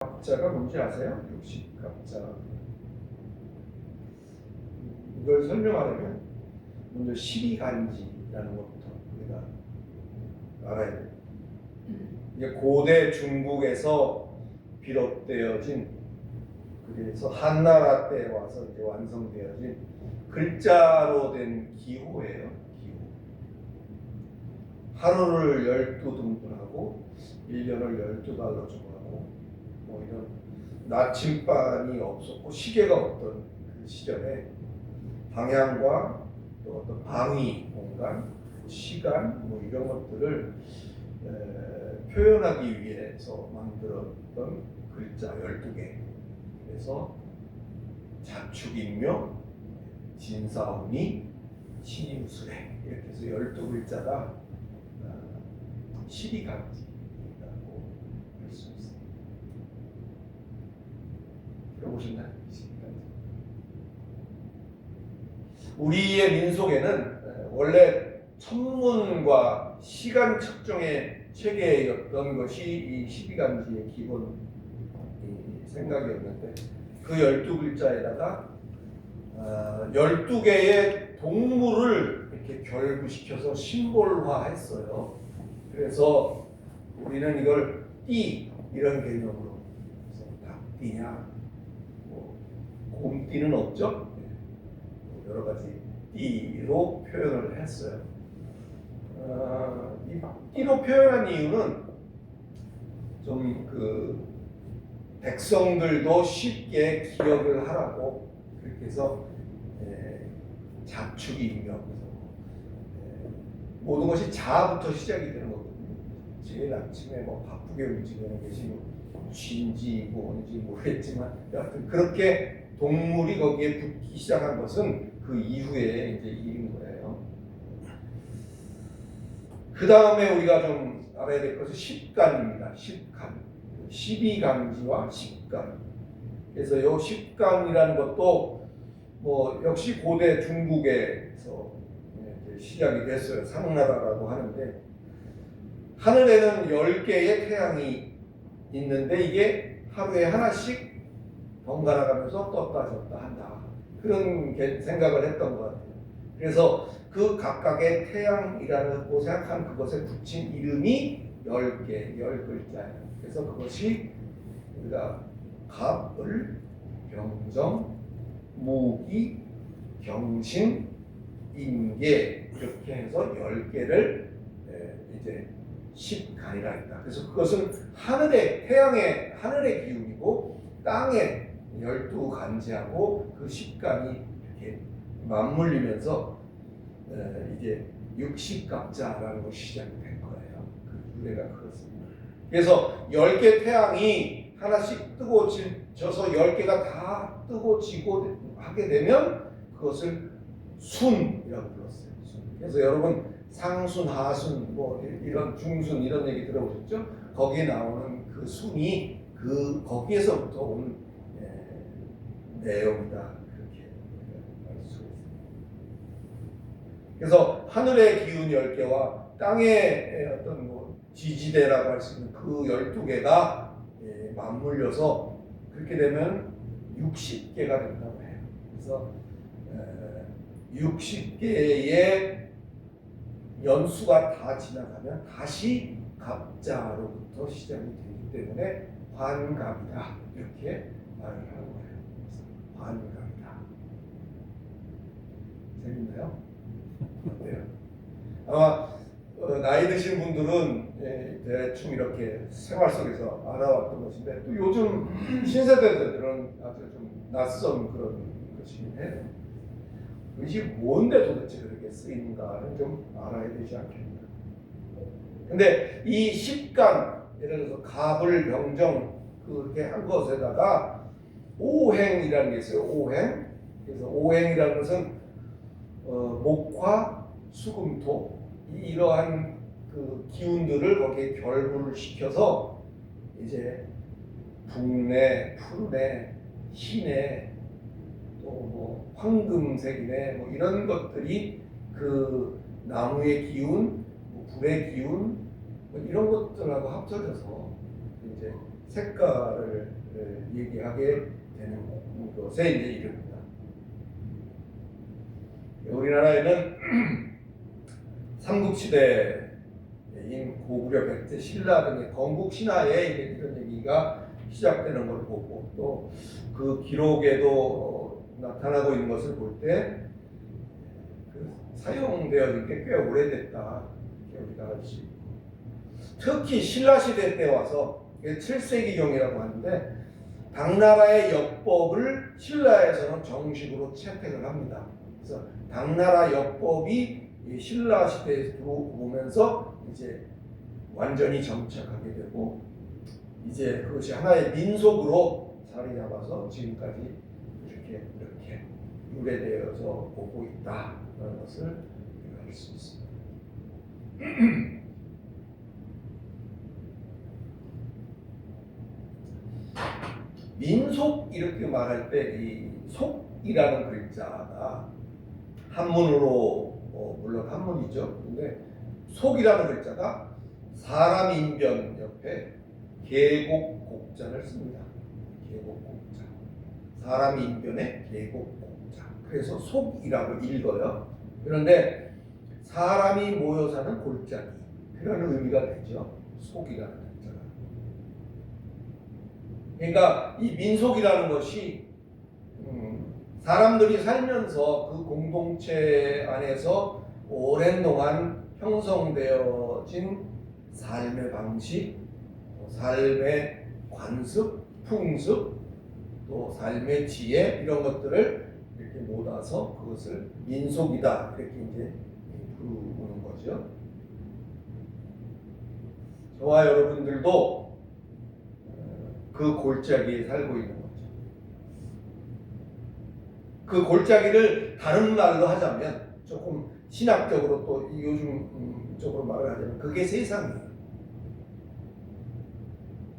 갑자가 뭔지 아세요? 육식갑자. 이걸 설명하려면 먼저 십이간지라는 것부터 우리가 알아야 돼요. 이게 고대 중국에서 비롯되어진, 그래서 한나라 때 와서 이제 완성되어진 글자로 된 기호예요. 기호. 하루를 12등분하고 1년을 12달로 정하고 뭐 이런 나침반이 없었고 시계가 없던 그 시절에 방향과 또 어떤 방위 공간, 시간 뭐 이런 것들을 표현하기 위해서 만들었던 글자 12개. 그래서 자축인묘, 진사오미, 신임수레 이렇게 해서 12글자가 12간지라고 할 수 있습니다. 들어보셨나요? 12간지. 우리의 민속에는 원래 천문과 시간 측정의 체계였던 것이 이 12간지의 기본 생각이었는데, 그 12글자에다가 12개의 동물을 이렇게 결부시켜서 심볼화했어요. 그래서 우리는 이걸 띠 이런 개념으로, 닭띠냐, 뭐 곰띠는 없죠. 여러 가지 띠로 표현을 했어요. 이 띠로 표현한 이유는 좀 그 백성들도 쉽게 기억을 하라고, 그렇게 해서 자축인묘, 모든 것이 자부터 시작이 되는 거거든요. 제일 아침에 뭐 바쁘게 움직이는 것이 쥐인지 뭔지 모르겠지만 여하튼 그렇게 동물이 거기에 붙기 시작한 것은 그 이후에 이제 일인 거예요. 그 다음에 우리가 좀 알아야 될 것은 십간입니다. 십간. 12간지와 십간. 그래서 이 십간이라는 것도 뭐 역시 고대 중국에서 시작이 됐어요. 상나라라고 하는데, 하늘에는 10개의 태양이 있는데 이게 하루에 하나씩 번갈아 가면서 떴다 졌다 한다, 그런 생각을 했던 것 같아요. 그래서 그 각각의 태양이라고 생각한 그것에 붙인 이름이 10개, 10글자예요. 그래서 그것이 우리가 갑을, 병정, 무기, 경신, 인계 이렇게 해서 10개를 이제 십간이라 했다. 그래서 그것은 하늘의, 태양의 하늘의 기운이고 땅의 12간지하고 그 십간이 이렇게 맞물리면서 이제 육십갑자라는 것이 시작이 된 거예요. 그 유래가 그렇습니다. 그래서 10개 태양이 하나씩 뜨고 져서 10개가 다 뜨고 지고 하게 되면 그것을 순이라고 불렀어요. 순. 그래서 여러분 상순, 하순, 뭐 이런 중순 이런 얘기 들어보셨죠? 거기에 나오는 그 순이 거기에서부터 온 내용이다, 그렇게 알 수 있습니다. 그래서 하늘의 기운 10개와 땅의 어떤 뭐 지지대라고 할 수 있는 그 12개가 맞물려서 그렇게 되면 60개가 된다고 해요. 그래서 60개의 연수가 다 지나가면 다시 갑자로부터 시작이 되기 때문에 환갑이다, 이렇게 말을 하는 거예요. 그래서 환갑이다. 재밌나요? 어때요? 아마 나이 드신 분들은 대충 이렇게 생활 속에서 알아왔던 것인데, 또 요즘 신세대들은 아주 좀 낯선 그런 것이긴 해요. 그것이 뭔데 도대체 그렇게 쓰이는가를 좀 알아야 되지 않겠나. 근데 이 십간, 예를 들어서 갑을, 병정 그렇게 한 것에다가 오행이라는 게 있어요. 오행. 그래서 오행이라는 것은 목화, 수금토, 이러한 그 기운들을 거기에 결부를 시켜서 이제 북내, 푸르내, 희내, 또 뭐 황금색이네, 뭐 이런 것들이 그 나무의 기운, 뭐 불의 기운, 뭐 이런 것들하고 합쳐져서 이제 색깔을 얘기하게 되는 것에 이제 이릅니다. 우리나라에는 삼국시대인 고구려, 백제, 신라 등의 건국 신화에 이런 얘기가 시작되는 걸 보고 또 그 기록에도 나타나고 있는 것을 볼 때 사용되어진 게 꽤 오래됐다 이렇게 우리가 알 수 있고, 특히 신라 시대 때 와서 7세기경이라고 하는데 당나라의 역법을 신라에서는 정식으로 채택을 합니다. 그래서 당나라 역법이 신라 시대에 들어오면서 이제 완전히 정착하게 되고 이제 그것이 하나의 민속으로 자리 잡아서 지금까지 이렇게 유래되어서 오고 있다는 것을 알 수 있습니다. 민속 이렇게 말할 때 이 속이라는 글자가 한문으로 물론 한문이죠. 근데 속이라는 글자가 사람 인변 옆에 계곡곡자를 씁니다. 계곡곡자. 사람 인변에 계곡곡자. 그래서 속이라고 읽어요. 그런데 사람이 모여 사는 골짜기 그런 의미가 되죠. 속이라는 글자가. 그러니까 이 민속이라는 것이 사람들이 살면서 그 공동체 안에서 오랜 동안 형성되어진 삶의 방식, 삶의 관습, 풍습, 또 삶의 지혜 이런 것들을 이렇게 모아서 그것을 민속이다 이렇게 이제 부르는 거죠. 저와 여러분들도 그 골짜기에 살고 있는 거죠. 그 골짜기를 다른 말로 하자면 조금 신학적으로 또 요즘 쪽으로 말을 하자면 그게 세상이에요.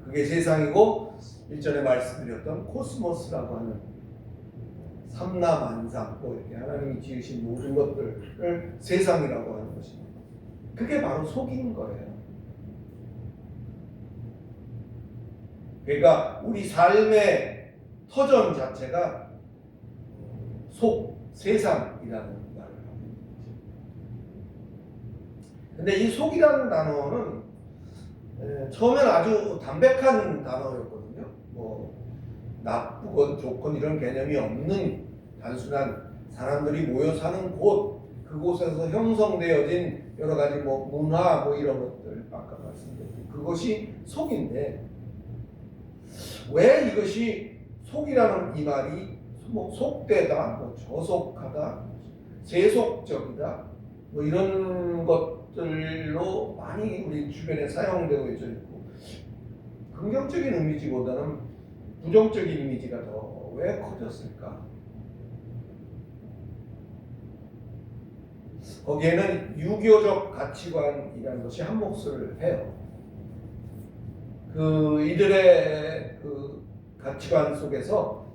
그게 세상이고 일전에 말씀드렸던 코스모스라고 하는 삼라만상 뭐 이렇게 하나님이 지으신 모든 것들을 세상이라고 하는 것입니다. 그게 바로 속인 거예요. 그러니까 우리 삶의 터전 자체가 세상이라는 말을 합니다. 근데 이 속이라는 단어는 처음에는 아주 담백한 단어였거든요. 뭐 나쁘건 좋건 이런 개념이 없는 단순한 사람들이 모여 사는 곳, 그곳에서 형성되어진 여러 가지 뭐 문화 뭐 이런 것들 아까 말씀드렸던 그것이 속인데, 왜 이것이 속이라는 이 말이 뭐 속되다, 뭐 저속하다, 세속적이다, 뭐 이런 것들로 많이 우리 주변에 사용되고 있고, 긍정적인 이미지보다는 부정적인 이미지가 더 왜 커졌을까? 거기에는 유교적 가치관이라는 것이 한 몫을 해요. 이들의 그 가치관 속에서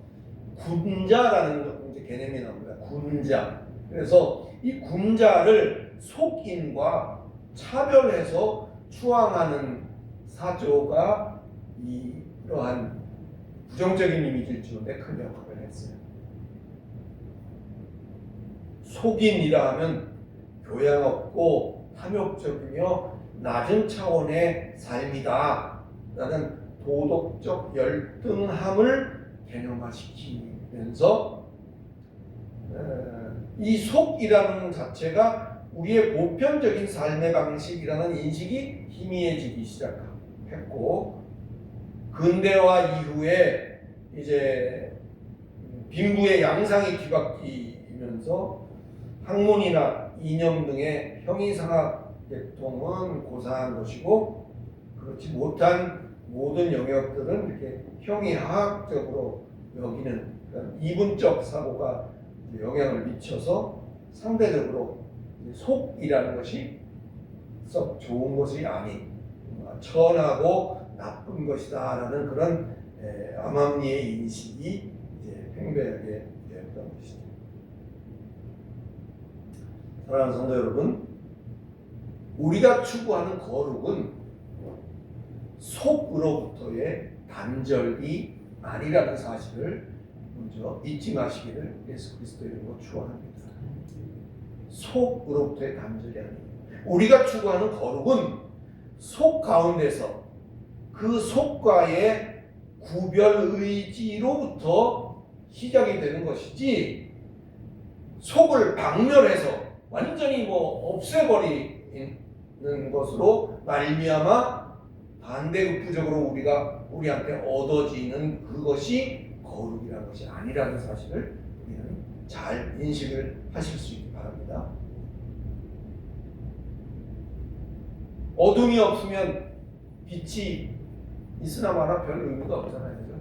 군자라는 이제 개념이 나옵니다. 군자. 그래서 이 군자를 속인과 차별해서 추앙하는 사조가 이러한 부정적인 이미지를 주는데 큰 역할을 했어요. 속인이라 하면 교양 없고 탐욕적이며 낮은 차원의 삶이다 라는 도덕적 열등함을 개념화시키면서 이 속이라는 자체가 우리의 보편적인 삶의 방식이라는 인식이 희미해지기 시작했고, 근대화 이후에 이제 빈부의 양상이 뒤바뀌면서 학문이나 이념 등의 형이상학 계통은 고사한 것이고, 그렇지 못한 모든 영역들은 이렇게 형이하학적으로 여기는 그러니까 이분적 사고가 영향을 미쳐서 상대적으로 속이라는 것이 썩 좋은 것이 아닌 천하고 나쁜 것이다라는 그런 암암리의 인식이 이제 팽배하게 되었던 것이죠. 사랑하는 성도 여러분, 우리가 추구하는 거룩은 속으로부터의 단절이 아니라는 사실을 먼저 잊지 마시기를 예수 그리스도 이름으로 축원합니다. 속으로부터의 단절이 아니에요. 우리가 추구하는 거룩은 속 가운데서 그 속과의 구별 의지로부터 시작이 되는 것이지, 속을 박멸해서 완전히 없애버리는 것으로 말미암아 반대급부적으로 우리한테 얻어지는 그것이 거룩이라는 것이 아니라는 사실을 우리는 잘 인식을 하실 수 있기 바랍니다. 어둠이 없으면 빛이 있으나 마나 별 의미가 없잖아요. 그죠?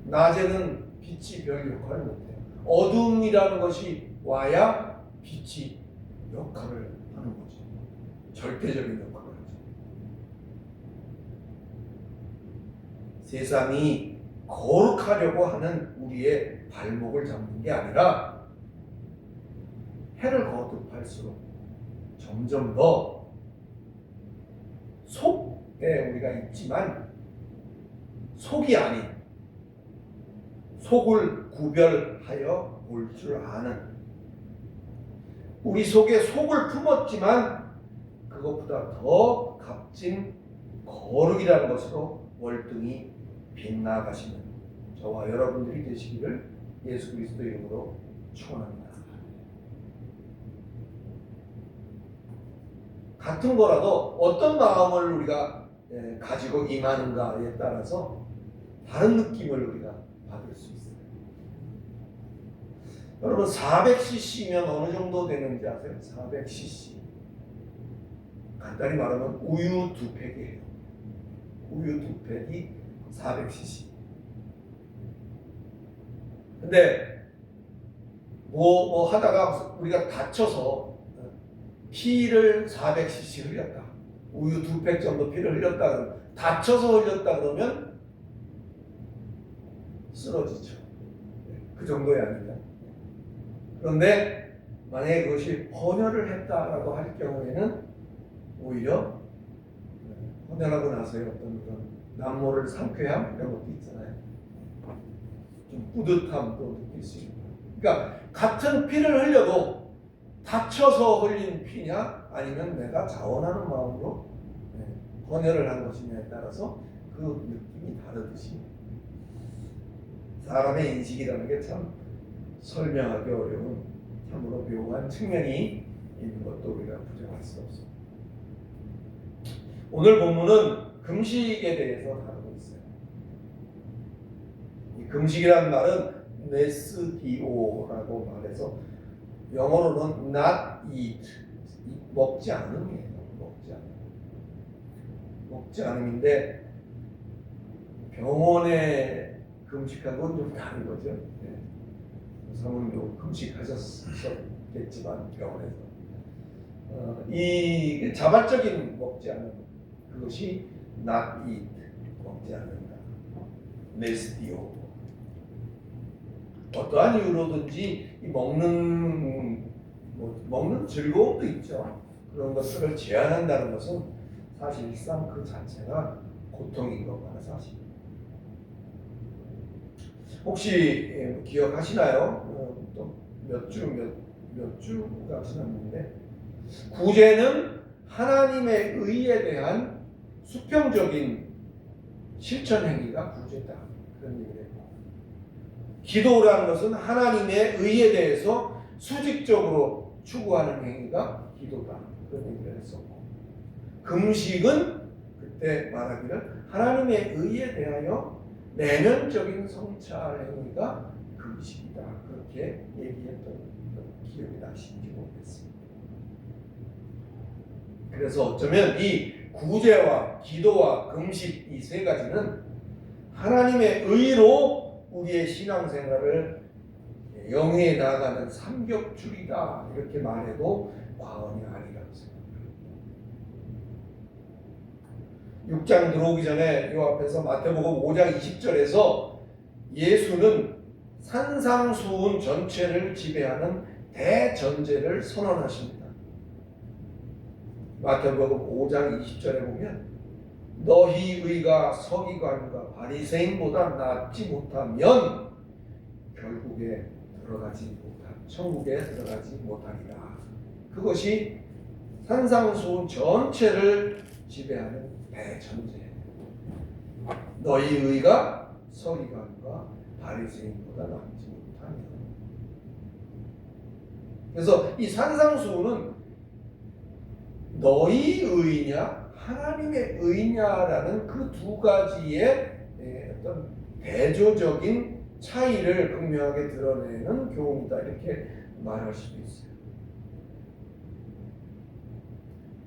낮에는 빛이 별 역할을 못해요. 어둠이라는 것이 와야 빛이 역할을 하는 거죠. 절대적인 역할을 하죠. 세상이 거룩하려고 하는 우리의 발목을 잡는 게 아니라 해를 거듭할수록 점점 더 속에 우리가 있지만 속이 아닌, 속을 구별하여 볼 줄 아는, 우리 속에 속을 품었지만 그것보다 더 값진 거룩이라는 것으로 월등히 빛나가시는 저와 여러분들이 되시기를 예수 그리스도 이름으로 축원합니다. 같은 거라도 어떤 마음을 우리가 가지고 임하는가에 따라서 다른 느낌을 우리가 받을 수 있어요. 여러분 400cc면 어느 정도 되는지 아세요? 400cc. 간단히 말하면 우유 2팩이에요. 우유 2팩이 400cc. 근데 뭐 하다가 우리가 다쳐서 피를 400cc 흘렸다. 우유 2팩 정도 피를 흘렸다 그러면, 다쳐서 흘렸다 그러면 쓰러지죠. 그 정도야 아니면. 그런데 만약에 그것이 헌혈을 했다라고 할 경우에는 오히려 헌혈하고 나서의 어떤 그런 남모를 상쾌함 이런 것도 있잖아요. 좀 뿌듯함도 느낄 수 있고. 그러니까 같은 피를 흘려도 다쳐서 흘린 피냐 아니면 내가 자원하는 마음으로 헌혈을 한 것이냐에 따라서 그 느낌이 다르듯이 사람의 인식이라는 게 참 설명하기 어려운 참으로 묘한 측면이 있는 것도 우리가 부정할 수 없습니다. 오늘 본문은 금식에 대해서 다루고 있어요. 이 금식이라는 말은 네스디오라고 말해서 영어로는 not eat, 먹지 않음이에요. 먹지 않음인데 병원에 금식하고는 좀 다른 거죠. 사모님도 금식하셨겠지만 병원에서 이 자발적인 먹지 않음, 그것이 not eat, 먹지 않는다. 네스디오. 어떠한 이유로든지 이 먹는 즐거움도 있죠. 그런 것들을 제한한다는 것은 사실상 그 자체가 고통인 것과는 사실입니다. 혹시 기억하시나요? 또 몇 주가 지났는데, 구제는 하나님의 의에 대한 수평적인 실천 행위가 구제다, 그런 얘기를 했고, 기도라는 것은 하나님의 의에 대해서 수직적으로 추구하는 행위가 기도다, 그런 얘기를 했었고, 금식은 그때 말하기를 하나님의 의에 대하여 내면적인 성찰 행위가 금식이다, 그렇게 얘기했던 기억이 나시는지 모르겠습니다. 그래서 어쩌면 이 구제와 기도와 금식, 이 세 가지는 하나님의 의로 우리의 신앙생활을 영위해 나가는 삼겹줄이다, 이렇게 말해도 과언이 아니라고 생각합니다. 6장 들어오기 전에 이 앞에서 마태복음 5장 20절에서 예수는 산상수훈 전체를 지배하는 대전제를 선언하십니다. 마태복음 5장 20절에 보면 너희 의가 서기관과 바리새인보다 낫지 못하면 결국에 천국에 들어가지 못하리라. 그것이 산상수훈 전체를 지배하는 대전제예요. 너희 의가 서기관과 바리새인보다 낫지 못하면. 그래서 이 산상수훈은 너희 의냐 하나님의 의냐라는 그 두 가지의 어떤 대조적인 차이를 극명하게 드러내는 교훈이다, 이렇게 말할 수도 있어요.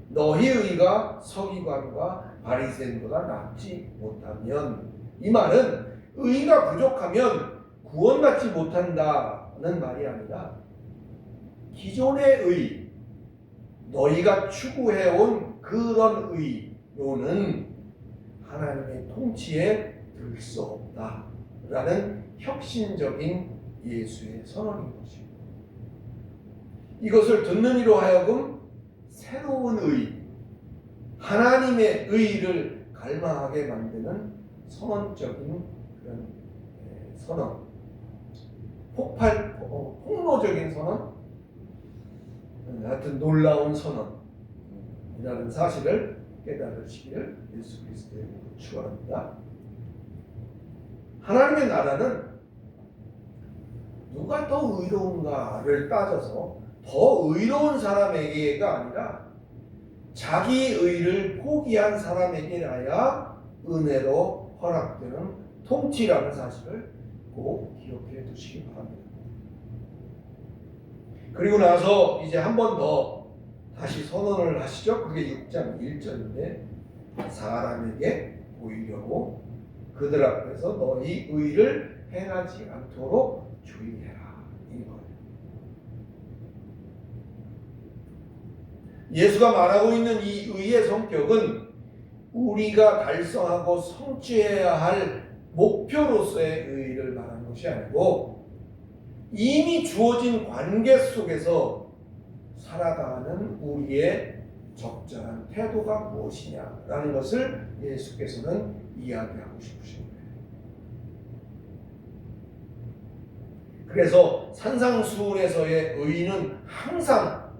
너희 의가 서기관과 바리새인보다 낫지 못하면, 이 말은 의가 부족하면 구원받지 못한다는 말이 아니라 기존의 의, 너희가 추구해온 그런 의로는 하나님의 통치에 들 수 없다라는 혁신적인 예수의 선언인 것입니다. 이것을 듣는 이로 하여금 새로운 의, 하나님의 의를 갈망하게 만드는 선언적인 그런 선언, 폭로적인 선언, 하여튼 놀라운 선언이라는 사실을 깨달으시기를 예수 그리스도의 이름으로 축원합니다. 하나님의 나라는 누가 더 의로운가를 따져서 더 의로운 사람에게가 아니라 자기 의를 포기한 사람에게라야 은혜로 허락되는 통치라는 사실을 꼭 기억해 두시기 바랍니다. 그리고 나서 이제 한 번 더 다시 선언을 하시죠. 그게 6장 1절인데, 사람에게 보이려고 그들 앞에서 너희 의를 행하지 않도록 주의해라, 이 거예요. 예수가 말하고 있는 이 의의 성격은 우리가 달성하고 성취해야 할 목표로서의 의의를 말하는 것이 아니고 이미 주어진 관계 속에서 살아가는 우리의 적절한 태도가 무엇이냐라는 것을 예수께서는 이야기하고 싶으신 거예요. 그래서 산상수훈에서의 의의는 항상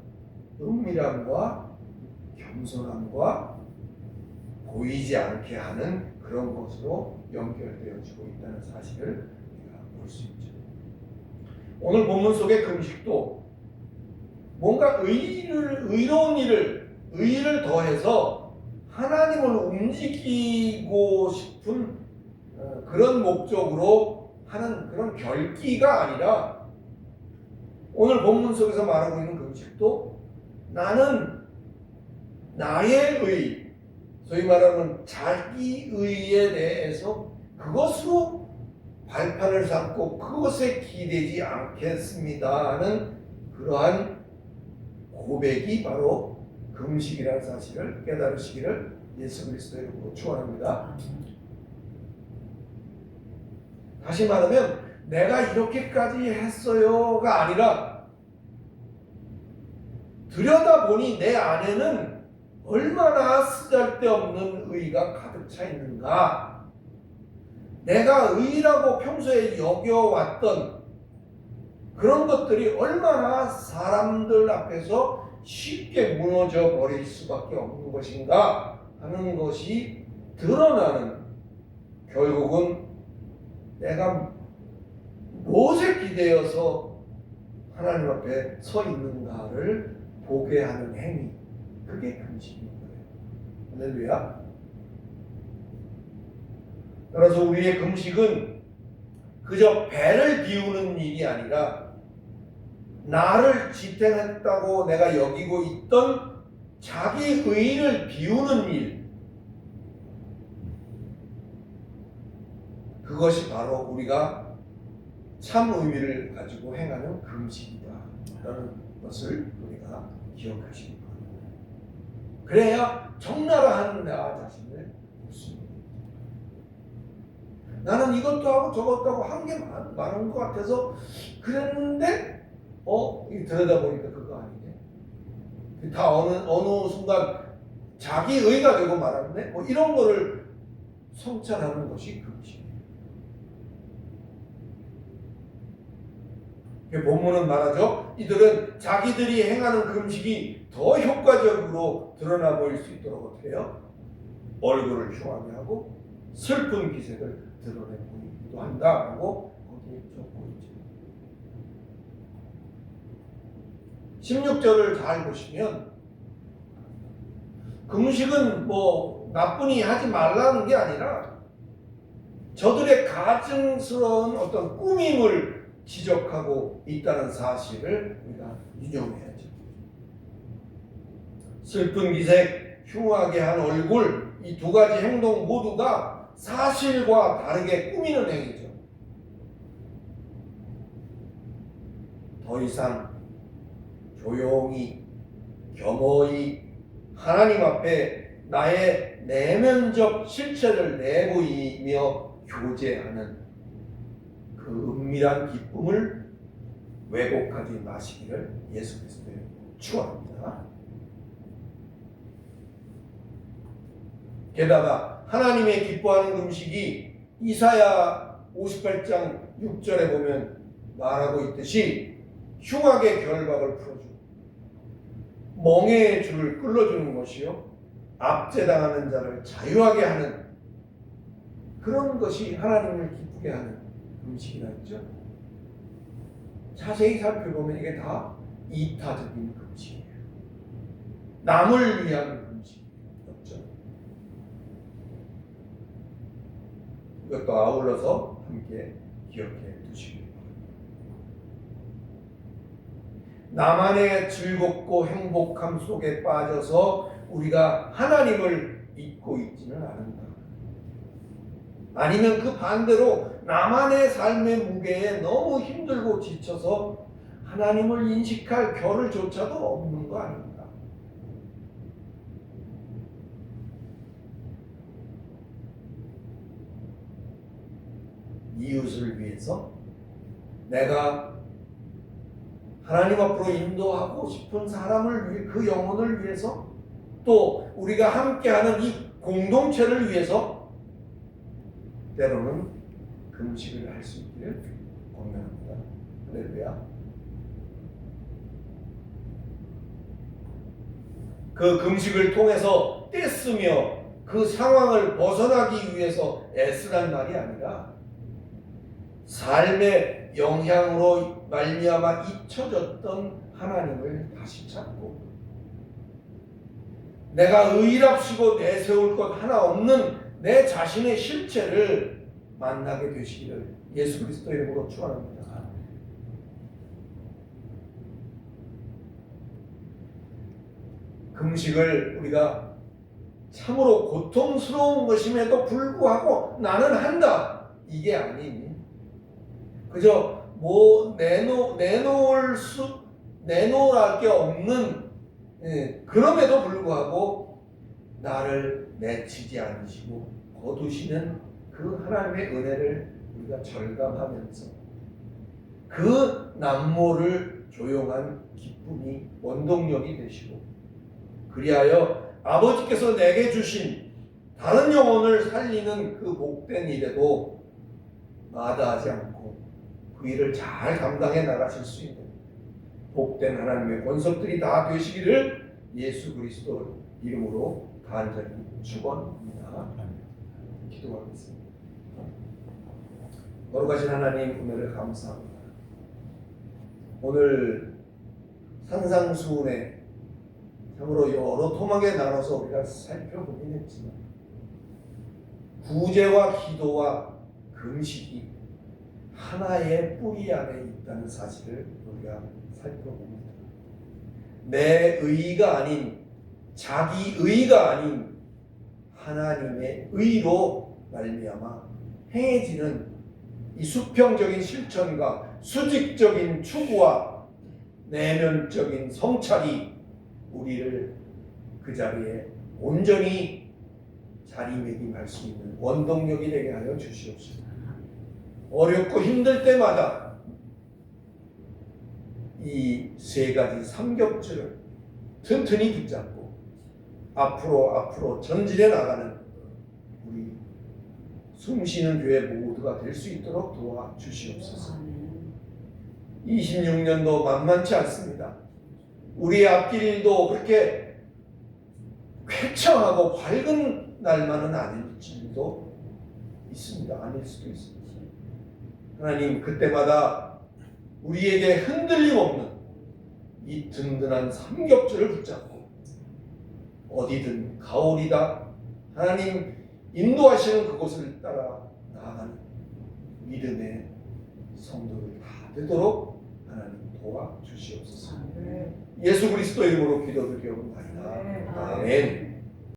은밀함과 겸손함과 보이지 않게 하는 그런 것으로 연결되어지고 있다는 사실을 우리가 볼 수 있죠. 오늘 본문 속의 금식도 뭔가 의로운 일을, 의의를 더해서 하나님을 움직이고 싶은 그런 목적으로 하는 그런 결기가 아니라, 오늘 본문 속에서 말하고 있는 금식도 나는 나의 의, 소위 말하는 자기 의에 대해서 그것으로 발판을 삼고 그것에 기대지 않겠습니다 하는 그러한 고백이 바로 금식이라는 사실을 깨달으시기를 예수 그리스도의 이름으로 축원합니다. 다시 말하면 내가 이렇게까지 했어요가 아니라 들여다보니 내 안에는 얼마나 쓰잘데없는 의가 가득 차 있는가, 내가 의라고 평소에 여겨왔던 그런 것들이 얼마나 사람들 앞에서 쉽게 무너져 버릴 수밖에 없는 것인가 하는 것이 드러나는, 결국은 내가 무엇에 기대어서 하나님 앞에 서 있는가를 보게 하는 행위, 그게 금식인 거예요. 할렐루야. 따라서 우리의 금식은 그저 배를 비우는 일이 아니라 나를 지탱했다고 내가 여기고 있던 자기 의를 비우는 일, 그것이 바로 우리가 참 의미를 가지고 행하는 금식이다 라는 것을 우리가 기억하시기 바랍니다. 그래야 적나라한 나 자신을 볼 수 있습니다. 나는 이것도 하고 저것도 하고 한 게 많은 것 같아서 그랬는데 들여다보니까 그거 아니네. 다 어느 순간 자기 의가 되고 말았네. 뭐 이런 거를 성찰하는 것이 금식이에요. 본문은 말하죠. 이들은 자기들이 행하는 금식이 더 효과적으로 드러나 보일 수 있도록 어떻게 해요? 얼굴을 흉하게 하고 슬픈 기색을 드러내 보이기도 한다라고 거기에 적고 있죠. 16절을 잘 보시면 금식은 뭐 나쁘니 하지 말라는 게 아니라 저들의 가증스러운 어떤 꾸밈을 지적하고 있다는 사실을 우리가 유념해야죠. 슬픈 기색, 흉하게 한 얼굴, 이 두 가지 행동 모두가 사실과 다르게 꾸미는 행위죠. 더 이상 조용히, 겸허히 하나님 앞에 나의 내면적 실체를 내보이며 교제하는 그 은밀한 기쁨을 왜곡하지 마시기를 예수 그리스도에 축원합니다. 게다가 하나님의 기뻐하는 금식이 이사야 58장 6절에 보면 말하고 있듯이 흉악의 결박을 풀어주고 멍에의 줄을 끌어주는 것이요 압제당하는 자를 자유하게 하는 그런 것이 하나님을 기쁘게 하는 금식이라 했죠. 자세히 살펴보면 이게 다 이타적인 금식이에요. 남을 위한 금식이었죠. 이것도 아울러서 함께 기억해 두시기 바랍니다. 나만의 즐겁고 행복함 속에 빠져서 우리가 하나님을 잊고 있지는 않은가. 아니면 그 반대로 나만의 삶의 무게에 너무 힘들고 지쳐서 하나님을 인식할 겨를조차도 없는 거 아닌가. 이웃을 위해서 내가 하나님 앞으로 인도하고 싶은 사람을 위해 그 영혼을 위해서 또 우리가 함께하는 이 공동체를 위해서 때로는 금식을 할 수 있기를 권면합니다. 할렐루야. 그 금식을 통해서 떼쓰며 그 상황을 벗어나기 위해서 애쓰란 말이 아니라 삶의 영향으로 말미암아 잊혀졌던 하나님을 다시 찾고 내가 의랍시고 내세울 것 하나 없는 내 자신의 실체를 만나게 되시기를 예수 그리스도의 이름으로 축원합니다. 금식을 우리가 참으로 고통스러운 것임에도 불구하고 나는 한다 이게 아닌 그저 뭐 내놓을 게 없는 그럼에도 불구하고 나를 내치지 않으시고 거두시는 그 하나님의 은혜를 우리가 절감하면서 그 남모를 조용한 기쁨이 원동력이 되시고 그리하여 아버지께서 내게 주신 다른 영혼을 살리는 그 복된 일에도 마다하지 않고 그 일을 잘 감당해 나가실 수 있는 복된 하나님의 권속들이 다 되시기를 예수 그리스도 이름으로 간절히 축원합니다. 기도하겠습니다. 거룩하신 하나님 은혜를 감사합니다. 오늘 산상수훈에 참으로 여러 토막에 나눠서 우리가 살펴보긴 했지만 구제와 기도와 금식이 하나의 뿌리 안에 있다는 사실을 우리가 살펴봅니다. 내 의가 아닌 자기 의가 아닌 하나님의 의로 말미암아 행해지는 이 수평적인 실천과 수직적인 추구와 내면적인 성찰이 우리를 그 자리에 온전히 자리매김할 수 있는 원동력이 되게 하여 주시옵소서. 어렵고 힘들 때마다 이 세 가지 삼겹줄을 튼튼히 붙잡고 앞으로 전진해 나가는 우리 숨쉬는 교회 모두가 될 수 있도록 도와주시옵소서. 26년도 만만치 않습니다. 우리의 앞길도 그렇게 쾌청하고 밝은 날만은 아닐지도 있습니다. 아닐 수도 있습니다. 하나님, 그때마다 우리에게 흔들림 없는 이 든든한 삼겹줄을 붙잡고 어디든 가오리다 하나님 인도하시는 그곳을 따라 나아가는 믿음의 성도들 다 되도록 하나님 도와주시옵소서. 예수 그리스도 이름으로 기도드리옵나이다. 아멘.